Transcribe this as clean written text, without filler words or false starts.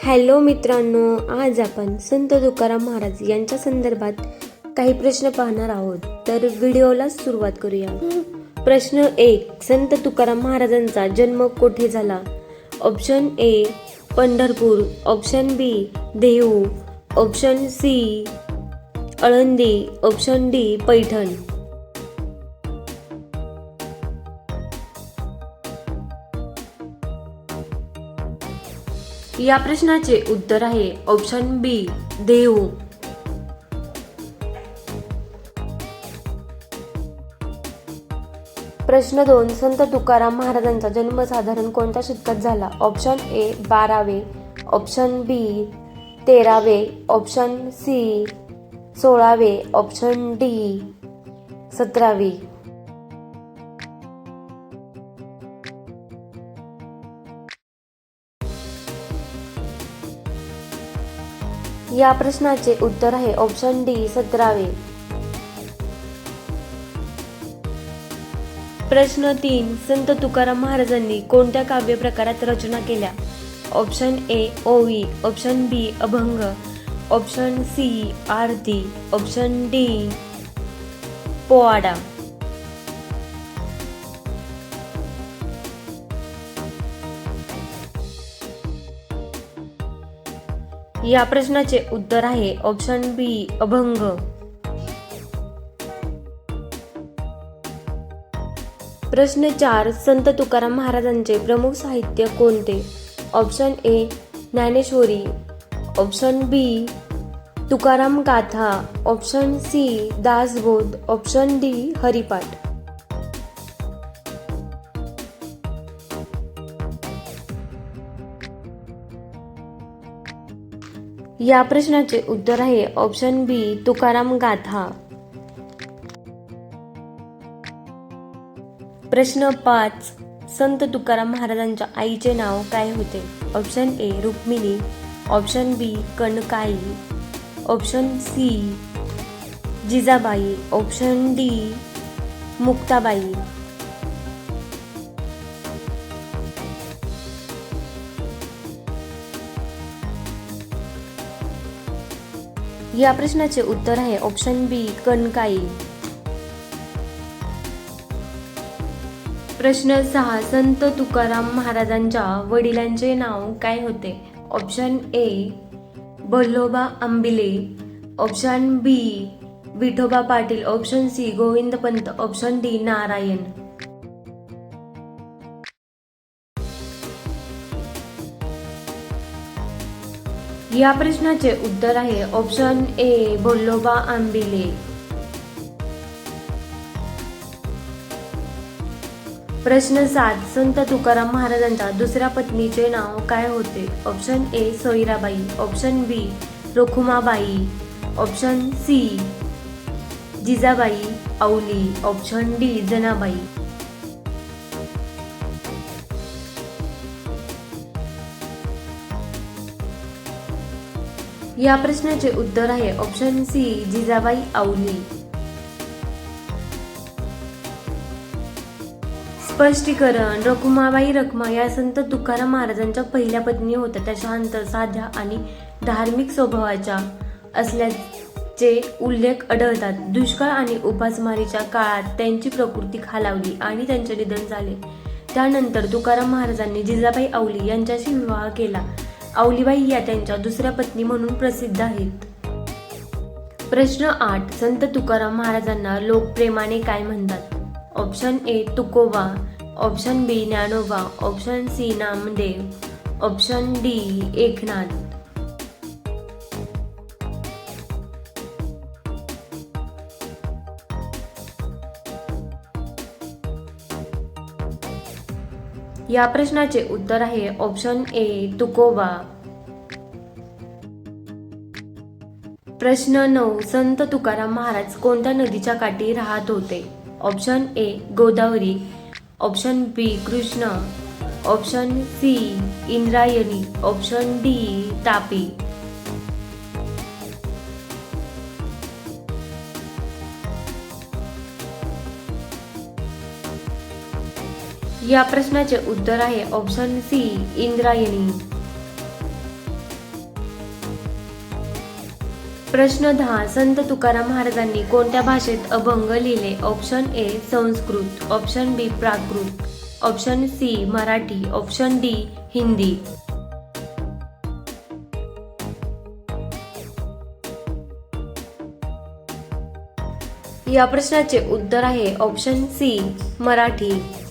Hello मित्रांनो, आज आपण संत तुकाराम महाराज यांच्या संदर्भात काही प्रश्न पाहणार आहोत. तर व्हिडिओला सुरुवात करूया. प्रश्न 1. संत तुकाराम महाराजांचा जन्म कोठे झाला? Option A Pandharpur, option B Dehu, option C Alandi, option D Paithan. या प्रश्नाचे उत्तर आहे ऑप्शन बी देहू. प्रश्न 2. संत तुकाराम महाराजांचा जन्म साधारण कोणत्या शतकात झाला? ऑप्शन ए 12वे, ऑप्शन बी 13वे, ऑप्शन सी 16वे, ऑप्शन डी 17वे. या प्रश्नाचे उत्तर आहे ऑप्शन डी 17वे. प्रश्न 3. संत तुकाराम महाराजांनी कोणत्या काव्य प्रकारात रचना केल्या? ऑप्शन ए ओवी, ऑप्शन बी अभंग, ऑप्शन सी आरती, ऑप्शन डी पोवाडा. या प्रश्नाचे उत्तर आहे ऑप्शन बी अभंग. प्रश्न 4. संत तुकाराम महाराजांचे प्रमुख साहित्य कोणते? Option A Dnyaneshwari, option B Tukaram Gatha, option C Dasbodh, option D Haripath. या प्रश्नाचे उत्तर आहे ऑप्शन बी तुकाराम गाथा. प्रश्न 5. संत तुकाराम महाराजांच्या आईचे नाव काय होते? Option A Rukmini, option B Kanakai, option C Jijabai, option D Muktabai. या प्रश्नाचे उत्तर आहे ऑप्शन बी कनकाई. प्रश्न 6. संत तुकाराम महाराजांच्या वडिलांचे नाव काय होते? Option A Balhoba Ambile, option B Vithoba Patil, option C Govindpant, option D Narayan. या प्रश्नाचे उत्तर आहे ऑप्शन ए बल्होबा आंबिले. प्रश्न 7. संत तुकाराम महाराजांच्या दुसऱ्या पत्नीचे नाव काय होते? Option A Soyarabai, option B Rakhumabai, option C Jijabai Auli, option D Janabai. या प्रश्नाचे उत्तर आहे ऑप्शन सी जिजाबाई औली. स्पष्टीकरण. रखुमाबाई रखमा या संत तुकाराम महाराजांच्या पहिल्या पत्नी होत्या. त्या शांत, साध्या आणि धार्मिक स्वभावाच्या असल्याचे उल्लेख आढळतात. दुष्काळ आणि उपासमारीच्या काळात त्यांची प्रकृती खालावली आणि त्यांचे निधन झाले. त्यानंतर तुकाराम महाराजांनी जिजाबाई औली यांच्याशी विवाह केला. औलीबाई या त्यांच्या दुसऱ्या पत्नी म्हणून प्रसिद्ध आहेत. प्रश्न 8. संत तुकाराम महाराजांना लोक प्रेमाने काय म्हणतात? Option A Tukoba, option B Dnyanoba, option C Namdev, option D Eknath. या प्रश्नाचे उत्तर आहे ऑप्शन ए तुकोबा. प्रश्न 9. संत तुकाराम महाराज कोणत्या नदीच्या काठी राहत होते? Option A Godavari, option B Krishna, option C Indrayani, option D Tapi. या प्रश्नाचे उत्तर आहे ऑप्शन सी इंद्रायणी. प्रश्न 10. संत तुकाराम महाराजांनी कोणत्या भाषेत अभंग लिहिले? Option A Sanskrit, option B Prakrit, option C Marathi, option D Hindi. या प्रश्नाचे उत्तर आहे ऑप्शन सी मराठी.